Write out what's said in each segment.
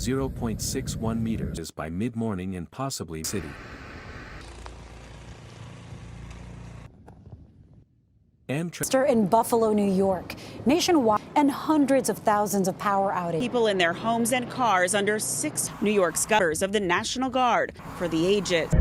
0.61 meters by mid-morning and possibly city. In Buffalo, New York, nationwide, and hundreds of thousands of power outages. People in their homes and cars under 6 New York's gutters of the National Guard for the aged.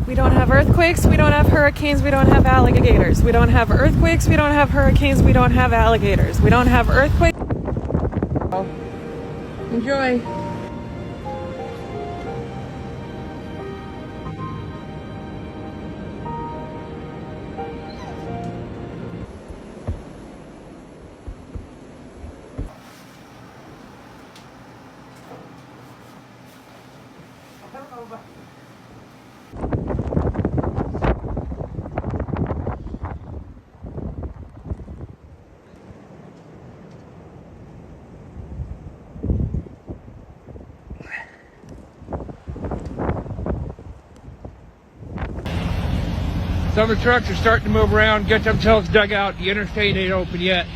We don't have earthquakes, we don't have hurricanes, we don't have alligators. We don't have earthquakes, we don't have hurricanes, we don't have alligators. We don't have earthquakes. Enjoy. Some of the trucks are starting to move around, get themselves dug out. The interstate ain't open yet.